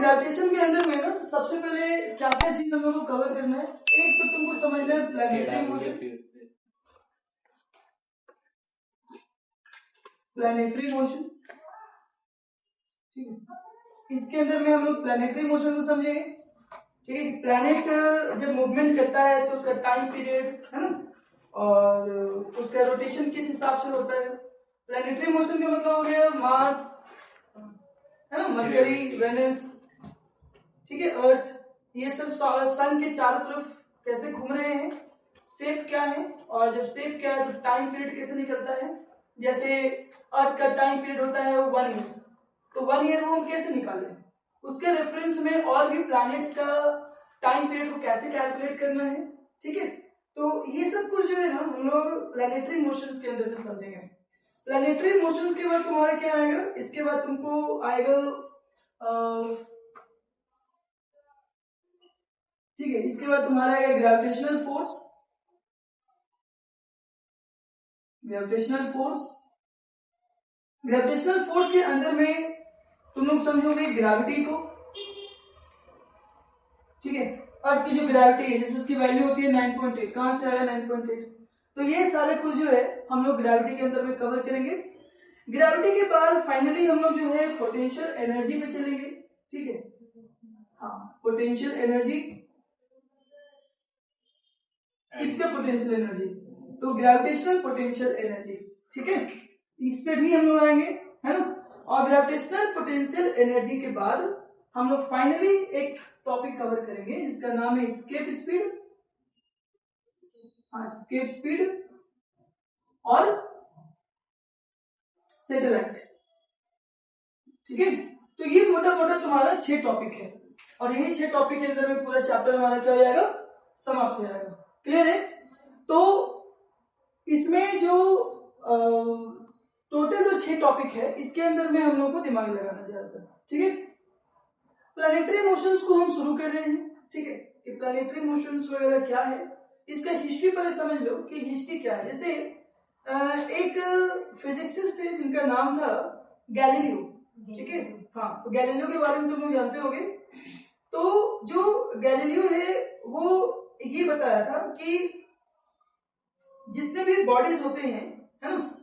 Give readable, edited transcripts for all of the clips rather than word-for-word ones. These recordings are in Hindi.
ग्रेविटेशन के अंदर में ना सबसे पहले क्या क्या चीज हम लोग को कवर करना है। एक तो तुमको समझना है प्लैनेटरी मोशन, प्लैनेटरी मोशन, ठीक है। इसके अंदर में हम लोग प्लैनेटरी मोशन को समझेंगे, ठीक है। प्लैनेट जब मूवमेंट करता है तो उसका टाइम पीरियड है ना, और उसका रोटेशन किस हिसाब से होता है। प्लैनेटरी मोशन का मतलब हो गया मार्स है ना, मरकरी, वेनस, ठीक है, अर्थ, ये सब सन के चारों तरफ कैसे घूम रहे हैं, शेप क्या है, और जब शेप क्या है तो टाइम पीरियड कैसे निकलता है। जैसे अर्थ का टाइम पीरियड होता है वो 1 ईयर, तो 1 ईयर वो हम कैसे निकालें, उसके रेफरेंस में और भी प्लैनेट्स का टाइम पीरियड को कैसे कैलकुलेट करना है, ठीक है। तो ये सब कुछ जो है ना हम लोग प्लैनेटरी मोशंस के अंदर में समझेंगे। प्लैनेटरी मोशंस के बाद तुम्हारा क्या आएगा, इसके बाद तुमको आएगा ठीक है, इसके बाद तुम्हारा आएगा gravitational force, gravitational force. Gravitational force के अंदर में तुम लोग समझोगे ग्रेविटी को, ठीक है। अर्थ की जो ग्रेविटी है जैसे उसकी वैल्यू होती है 9.8, कहां से आया 9.8, तो ये सारे कुछ जो है हम लोग ग्रेविटी के अंदर में कवर करेंगे। ग्रेविटी के बाद फाइनली हम लोग जो है पोटेंशियल एनर्जी पे चलेंगे, ठीक है। हाँ, पोटेंशियल एनर्जी, किसका पोटेंशियल एनर्जी, तो ग्रेविटेशनल पोटेंशियल एनर्जी, ठीक है। इस पे भी हम लोग आएंगे है ना। और ग्रेविटेशनल पोटेंशियल एनर्जी के बाद हम लोग फाइनली एक टॉपिक कवर करेंगे जिसका नाम है एस्केप स्पीड, एस्केप स्पीड और सैटेलाइट, ठीक है। तो ये मोटा मोटा तुम्हारा 6 टॉपिक है, और यही 6 टॉपिक के अंदर में पूरा चैप्टर हमारा क्या हो जाएगा, समाप्त हो जाएगा। क्लियर है। तो इसमें जो टोटल जो 6 टॉपिक है इसके अंदर में हम लोग को दिमाग लगाना ज्यादा, ठीक है। प्लैनेटरी मोशंस को हम शुरू कर रहे हैं, ठीक है, कि प्लैनेटरी मोशंस वगैरह क्या है, इसका हिस्ट्री पहले समझ लो कि हिस्ट्री क्या है। जैसे एक फिजिक्सिस्ट थे जिनका नाम था गैलीलियो, ठीक है। हाँ, तो गैलीलियो के बारे में तुम लोग जानते होंगे। तो जो गैलीलियो है वो ये बताया था कि जितने भी बॉडीज होते हैं है ना,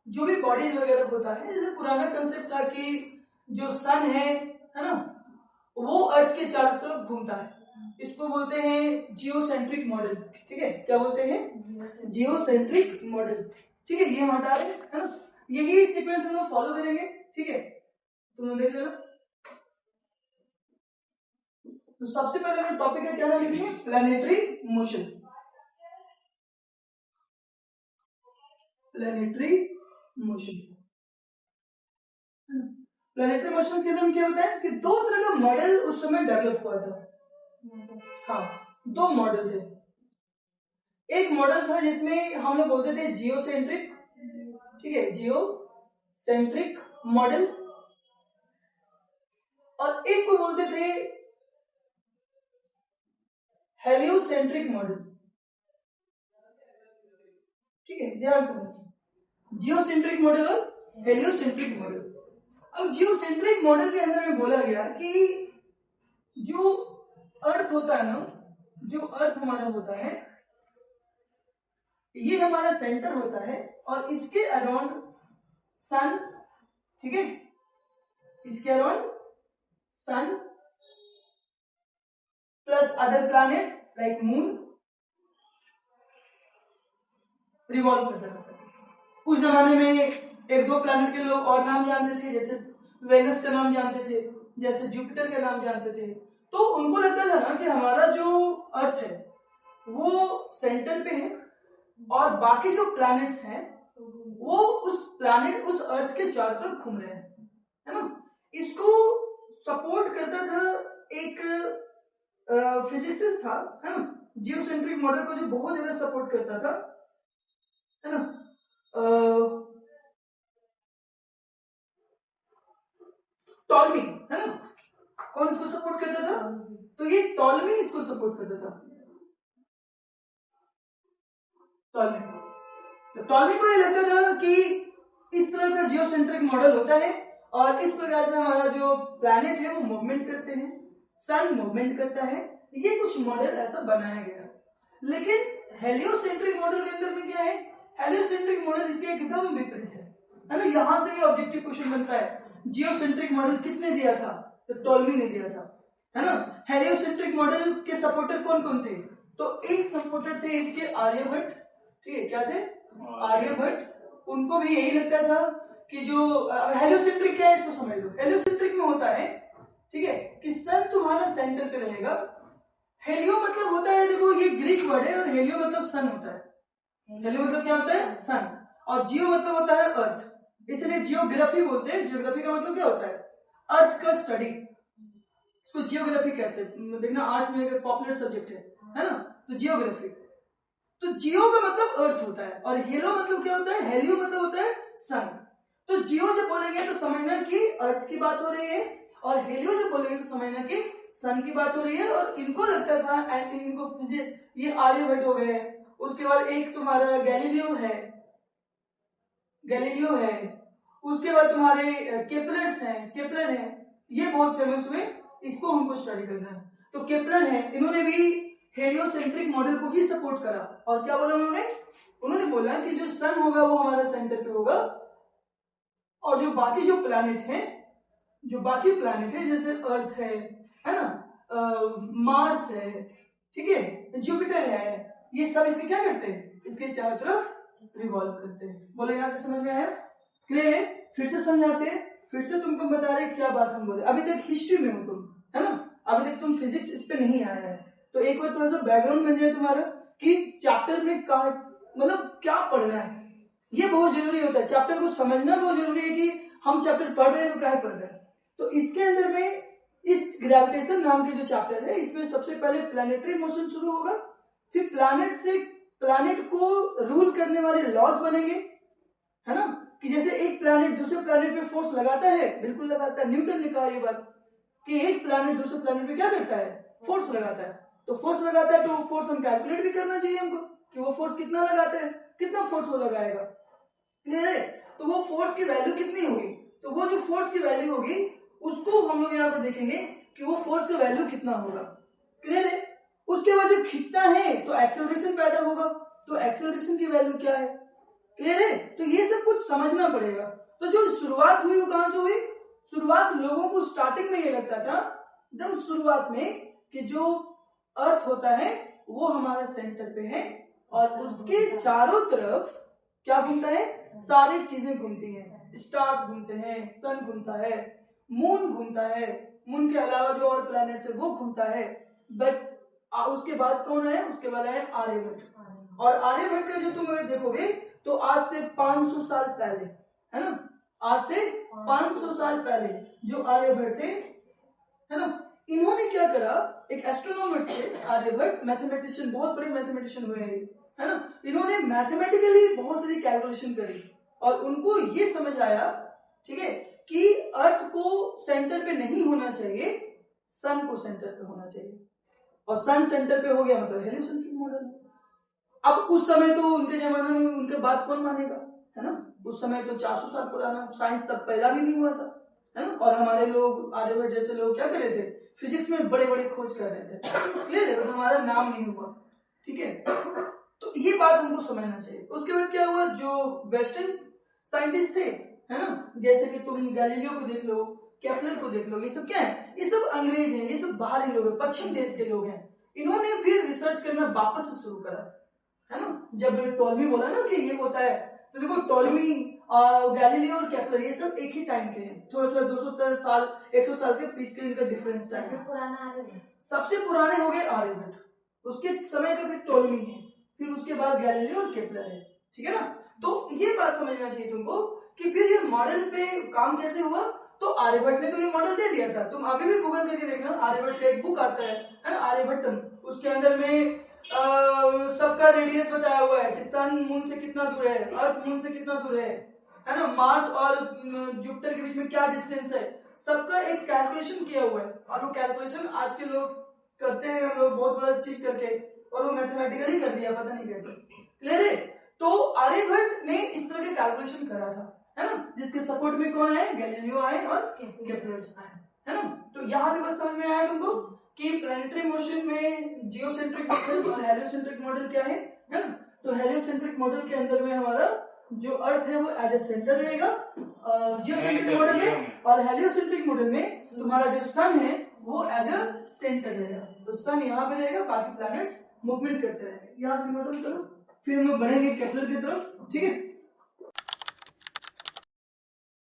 जो भी बॉडीज वगैरह होता है, जैसे पुराना कंसेप्ट था कि जो सन है ना, वो अर्थ के चारों तरफ घूमता है, इसको बोलते हैं जियोसेंट्रिक मॉडल, ठीक है। क्या बोलते हैं, जियोसेंट्रिक मॉडल, ठीक है। ये हम हटा रहे हैं है ना, यही सीक्वेंस हम लोग फॉलो करेंगे, ठीक है। तुम लोग देख लेना। तो सबसे पहले हम टॉपिक का क्या नाम लिखेंगे, planetary motion, planetary motion. Planetary motion के अंदर क्या होता है कि 2 तरह का मॉडल उस समय डेवलप हुआ था। हाँ, 2 मॉडल थे। एक मॉडल था जिसमें हम लोग बोलते थे जियोसेंट्रिक, ठीक है, जियोसेंट्रिक मॉडल, और एक को बोलते थे हेलियोसेंट्रिक मॉडल, ठीक है। ध्यान से, जियोसेंट्रिक मॉडल और हेलियोसेंट्रिक मॉडल। अब जियोसेंट्रिक मॉडल के अंदर में बोला गया कि जो अर्थ होता है ना, जो अर्थ हमारा होता है ये हमारा सेंटर होता है, और इसके अराउंड सन, ठीक है, इसके around sun plus other planets like moon revolve करता रहता है। उस जमाने में 1-2 प्लैनेट के लोग और नाम जानते थे, जैसे वेनस का नाम जानते थे, जैसे जुपिटर का नाम जानते थे। तो उनको लगता था ना कि हमारा जो अर्थ है वो सेंटर पे है, और बाकी जो प्लैनेट्स हैं वो उस प्लैनेट, उस अर्थ के चारों तरफ घूम रहे हैं, है ना। इसको सपोर्ट करता था एक फिजिसिस्ट था, है ना, जियोसेंट्रिक मॉडल को जो बहुत ज्यादा सपोर्ट करता था, है ना, टॉलमी, है ना। कौन इसको सपोर्ट करता था, तो ये टॉलमी इसको सपोर्ट करता था, टॉलमी। तो टॉलमी को ये लगता था कि इस तरह का जियोसेंट्रिक मॉडल होता है, और इस प्रकार से हमारा जो प्लैनेट है वो मूवमेंट करते हैं, सन मूवमेंट करता है। ये कुछ मॉडल ऐसा बनाया गया। लेकिन हेलियोसेंट्रिक मॉडल के अंदर में क्या है, हेलियोसेंट्रिक मॉडल इसके एकदम विपरीत है ना। यहां से ये ऑब्जेक्टिव क्वेश्चन बनता है, जियोसेंट्रिक मॉडल किसने दिया था, तो टॉल्मी ने दिया था, है ना। हेलियोसेंट्रिक मॉडल के सपोर्टर कौन कौन थे, तो एक सपोर्टर थे इसके आर्यभट्ट, ठीक है, क्या थे, आर्यभट्ट। उनको भी यही लगता था कि जो हेलियोसेंट्रिक क्या है इसको समझ लो। हेलियोसेंट्रिक में होता है, ठीक है, कि सन तुम्हारा सेंटर पे रहेगा। हेलियो मतलब होता है, देखो ये ग्रीक वर्ड है, और हेलियो मतलब सन होता है। हेलियो मतलब क्या होता है, सन, और जियो मतलब होता है अर्थ, इसलिए जियोग्राफी बोलते हैं। जियोग्राफी का मतलब क्या होता है, अर्थ का स्टडी, इसको जियोग्राफी कहते हैं। देखना आर्ट्स में एक पॉपुलर सब्जेक्ट है ना, तो जियोग्राफी। तो जियो का मतलब अर्थ होता है, और हेलो मतलब क्या होता है, हेलियो मतलब होता है सन। तो जियो जब बोलेंगे तो समझना कि अर्थ की बात हो रही है, और हेलियो जब बोलेंगे तो समझना कि सन की बात हो रही है। और इनको लगता था, इनको फिजिक्स, ये आर्यभट्ट हो गए, उसके बाद एक तुम्हारा गैलीलियो है, गैलीलियो है, उसके बाद तुम्हारे केपलर हैं, ये बहुत फेमस हुए, इसको हमको स्टडी करना है। तो केपलर है, इन्होंने भी हेलियोसेंट्रिक मॉडल को ही सपोर्ट करा। और क्या बोला उन्होंने बोला कि जो सन होगा वो हमारा सेंटर पे होगा, और जो बाकी जो प्लैनेट है, जैसे अर्थ है ना, मार्स है, ठीक है, जुपिटर है, ये सब इसके क्या करते हैं, इसके चारों तरफ रिवॉल्व करते हैं। बोले यहाँ से समझ में आया, क्लियर है। फिर से समझाते हैं, फिर से तुमको बता रहे क्या बात हम बोले। अभी तक हिस्ट्री में हो तुम, है ना, अभी तक तुम फिजिक्स इस पे नहीं आया है। तो एक बार थोड़ा सा बैकग्राउंड बन जाए तुम्हारा कि चैप्टर में मतलब क्या पढ़ना है, ये बहुत जरूरी होता है। चैप्टर को समझना बहुत जरूरी है कि हम चैप्टर पढ़ रहे हैं तो क्या पढ़ रहे हैं। तो इसके अंदर में इस ग्रेविटेशन नाम के जो चैप्टर है, इसमें सबसे पहले प्लैनेटरी मोशन शुरू होगा, फिर प्लैनेट को रूल करने वाले लॉज बनेंगे, है ना, कि जैसे एक प्लैनेट दूसरे प्लैनेट पे फोर्स लगाता है, बिल्कुल लगाता है। न्यूटन ने कहा ये बात कि एक प्लैनेट दूसरे प्लैनेट पे क्या करता है, फोर्स लगाता है। तो फोर्स लगाता है तो वो फोर्स हम कैलकुलेट भी करना चाहिए हमको कि वो फोर्स कितना लगाता है, कितना फोर्स वो लगाएगा, क्लियर है। तो वो फोर्स की वैल्यू कितनी होगी, तो वो जो फोर्स की वैल्यू होगी उसको हम लोग यहाँ पर देखेंगे कि वो फोर्स का वैल्यू कितना होगा, क्लियर है। उसके बाद जब खींचता है तो एक्सेलरेशन पैदा होगा, तो एक्सेलरेशन की वैल्यू क्या है, क्लियर है। तो ये सब कुछ समझना पड़ेगा। तो जो शुरुआत हुई वो कहां से हुई, शुरुआत लोगों को स्टार्टिंग में ये लगता था एकदम शुरुआत में कि जो अर्थ होता है वो हमारा सेंटर पे है, और उसके चारों तरफ क्या घूमता है, सारी चीजें घूमती हैं, स्टार्स घूमते हैं, सन घूमता है, मून घूमता है, मून के अलावा जो और प्लैनेट्स है वो घूमता है। बट उसके बाद कौन है, उसके बाद है आर्यभट्ट। और आर्यभट्ट का जो तुम अगर देखोगे तो आज से 500 साल पहले, है ना, आज से 500 साल पहले जो आर्यभट्ट थे, है ना, इन्होंने क्या करा, एक एस्ट्रोनॉमर थे आर्यभट्ट, मैथमेटिशियन, बहुत बड़े मैथमेटिशियन हुए हैं, है ना। इन्होंने मैथमेटिकली बहुत सारी कैलकुलेशन करी और उनको ये समझ आया, ठीक है, कि अर्थ को सेंटर पे नहीं होना चाहिए, सन को सेंटर पे होना चाहिए। और सन सेंटर पे हो गया मतलब हेलियोसेंट्रिक मॉडल। अब उस समय तो उनके जमाने में उनके बात कौन मानेगा, है ना, उस समय तो 400 साल पुराना, साइंस तब पैदा भी नहीं हुआ था, है ना। और हमारे लोग आर्यभट्ट जैसे लोग क्या कर रहे थे, फिजिक्स में बड़े बड़े खोज कर रहे थे, क्लियर है, हमारा नाम नहीं हुआ, ठीक है। तो ये बात हमको समझना चाहिए। उसके बाद क्या हुआ, जो वेस्टर्न साइंटिस्ट थे, है ना, जैसे कि तुम गैलीलियो को देख लो, केपलर को देख लो, ये सब क्या है, ये सब अंग्रेज हैं, ये सब बाहरी लोग हैं, पश्चिम देश के लोग हैं। इन्होंने फिर रिसर्च करना वापस से शुरू करा, है ना। जब टॉल्मी बोला ना कि ये होता है, तो देखो टॉल्मी, गैलीलियो और केपलर ये सब एक ही टाइम के हैं, थोड़ा थोड़ा 200 साल 100 साल के पीछे इनका डिफरेंस है। सबसे पुराने हो गए आर्यभट्ट, उसके समय का फिर टॉल्मी है, फिर उसके बाद गैलीलियो और केपलर है, ठीक है ना। तो ये बात समझना चाहिए तुमको कि फिर ये मॉडल पे काम कैसे हुआ। तो आर्यभट्ट ने तो ये मॉडल दे दिया था, तुम अभी भी गूगल करके देखना, आर्यभट्ट का एक बुक आता है ना, आर्यभट्टम, उसके अंदर में सबका रेडियस बताया हुआ है कि सन मून से कितना दूर है, अर्थ मून से कितना दूर है ना, मार्स और जुपिटर के बीच में क्या डिस्टेंस है, सबका एक कैलकुलेशन किया हुआ है। और वो कैलकुलेशन आज के लोग करते हैं, हम लोग बहुत बड़ा चीज करके, और वो मैथमेटिकली कर दिया, पता नहीं कैसे, क्लियर है। तो आर्यभट्ट ने इस तरह के कैलकुलेशन करा था, है ना, जिसके सपोर्ट में कौन आए, गैलीलियो आए और केपलर्स आए, है ना। तो यहाँ से बस समझ में आया तुमको कि प्लैनेटरी मोशन में जियोसेंट्रिक मॉडल और हेलियोसेंट्रिक मॉडल क्या है ना। तो हेलियोसेंट्रिक मॉडल के अंदर में हमारा जो अर्थ है वो एज ए सेंटर रहेगा जियोसेंट्रिक मॉडल में, और हेलियोसेंट्रिक मॉडल में तुम्हारा जो सन है वो एज अ सेंटर रहेगा। तो सन यहाँ पे रहेगा, बाकी प्लैनेट्स मूवमेंट करते रहेंगे। यहाँ से मॉडल करो, फिर हम लोग बढ़ेंगे केपलर की तरफ, ठीक है।